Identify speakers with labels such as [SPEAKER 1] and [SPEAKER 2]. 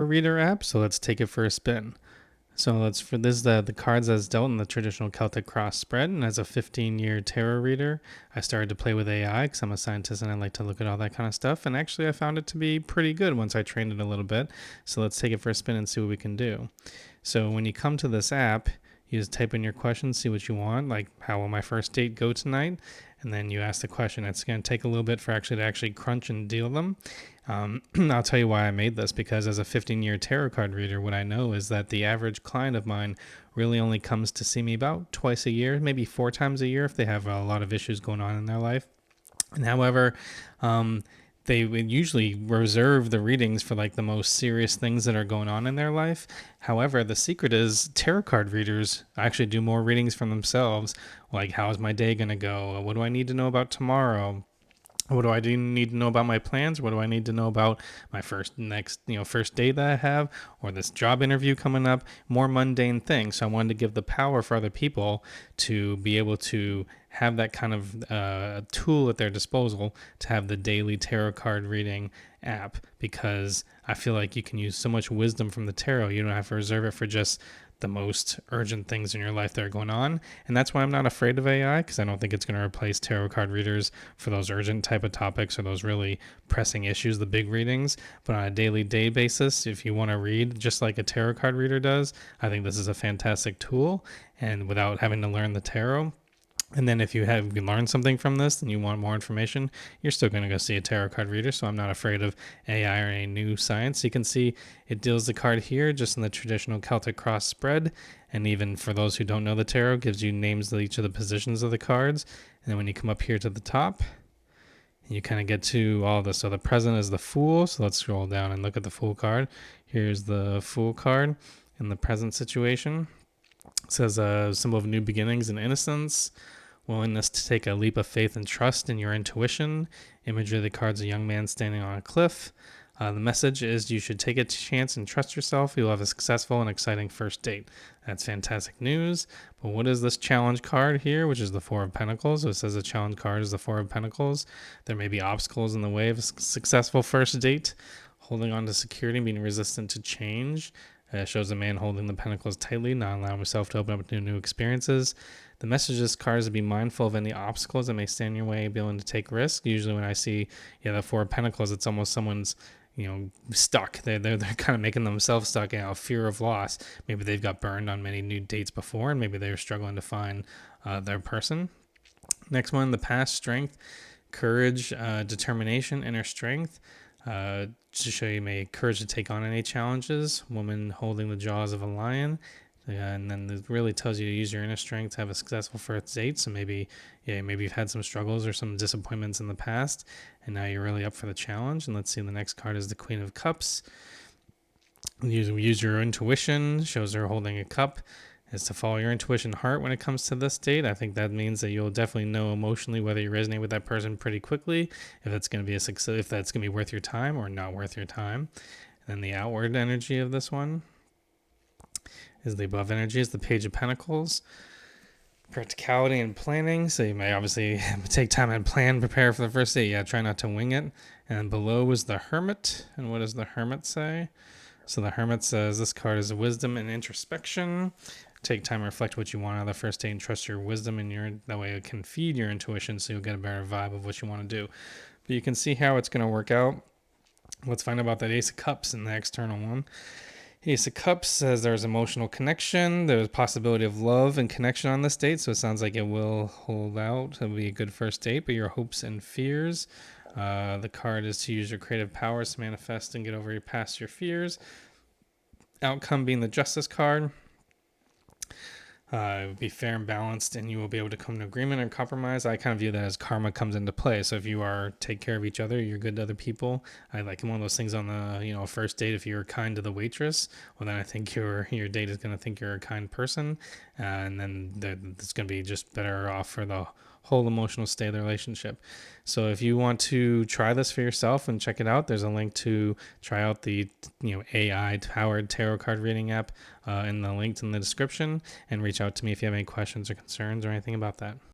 [SPEAKER 1] reader app, so let's take it for a spin. So let's for this the cards as dealt in the traditional Celtic cross spread, and as a 15-year tarot reader, I started to play with AI because I'm a scientist and I like to look at all that kind of stuff. And actually, I found it to be pretty good once I trained it a little bit. So let's take it for a spin and see what we can do. So when you come to this app, you just type in your questions, see what you want, like how will my first date go tonight, and then you ask the question. It's going to take a little bit for actually crunch and deal them. I'll tell you why I made this, because as a 15-year tarot card reader, what I know is that the average client of mine really only comes to see me about twice a year, maybe 4 times a year if they have a lot of issues going on in their life. And however, they would usually reserve the readings for like the most serious things that are going on in their life. However, the secret is tarot card readers actually do more readings for themselves. Like, how's my day going to go? What do I need to know about tomorrow? What do I need to know about my plans? What do I need to know about my first date that I have, or this job interview coming up? More mundane things. So I wanted to give the power for other people to be able to have that kind of tool at their disposal to have the daily tarot card reading app, because I feel like you can use so much wisdom from the tarot. You don't have to reserve it for just the most urgent things in your life that are going on. And that's why I'm not afraid of AI, because I don't think it's going to replace tarot card readers for those urgent type of topics or those really pressing issues, the big readings. But on a daily day basis, if you want to read just like a tarot card reader does, I think this is a fantastic tool. And without having to learn the tarot, and then if you learned something from this and you want more information, you're still going to go see a tarot card reader. So I'm not afraid of AI or any new science. You can see it deals the card here just in the traditional Celtic cross spread. And even for those who don't know the tarot, gives you names of each of the positions of the cards. And then when you come up here to the top, you kind of get to all this. So the present is the Fool. So let's scroll down and look at the Fool card. Here's the Fool card in the present situation. It says a symbol of new beginnings and innocence, willingness to take a leap of faith and trust in your intuition. Imagery of the card's a young man standing on a cliff. The message is you should take a chance and trust yourself. You'll have a successful and exciting first date. That's fantastic news. But what is this challenge card here, which is the Four of Pentacles? So it says the challenge card is the Four of Pentacles. There may be obstacles in the way of a successful first date. Holding on to security, being resistant to change. Shows a man holding the pentacles tightly, not allowing himself to open up to new experiences. The message of this card is to be mindful of any obstacles that may stand in your way, be willing to take risks. Usually when I see the Four of Pentacles, it's almost someone's stuck. They're kind of making themselves stuck. Fear of loss. Maybe they've got burned on many new dates before, and maybe they're struggling to find their person. Next one, the past: strength, courage, determination, inner strength. To show you may courage to take on any challenges. Woman holding the jaws of a lion. And then it really tells you to use your inner strength to have a successful first date. So maybe you've had some struggles or some disappointments in the past, and now you're really up for the challenge. And let's see, the next card is the Queen of Cups. Use your intuition. Shows her holding a cup. Is to follow your intuition heart when it comes to this date. I think that means that you'll definitely know emotionally whether you resonate with that person pretty quickly, if that's going to be a success, if that's going to be worth your time or not worth your time. And then the outward energy of this one is the above energy, is the Page of Pentacles. Practicality and planning. So you may obviously take time and prepare for the first date. Try not to wing it. And below is the Hermit. And what does the Hermit say? So the Hermit says this card is wisdom and introspection. Take time to reflect what you want out of the first date and trust your wisdom, and that way it can feed your intuition, so you'll get a better vibe of what you want to do. But you can see how it's going to work out. Let's find out about that Ace of Cups in the external one. Ace of Cups says there's emotional connection. There's possibility of love and connection on this date, so it sounds like it will hold out. It'll be a good first date, but your hopes and fears. The card is to use your creative powers to manifest and get over past your fears. Outcome being the Justice card. Be fair and balanced, and you will be able to come to agreement and compromise. I kind of view that as karma comes into play. So if you take care of each other, you're good to other people. I like one of those things on the first date. If you're kind to the waitress, well, then I think your date is going to think you're a kind person, and then it's going to be just better off for the whole emotional state of the relationship. So if you want to try this for yourself and check it out, there's a link to try out the AI powered tarot card reading app in the link in the description, and reach out to me if you have any questions or concerns or anything about that.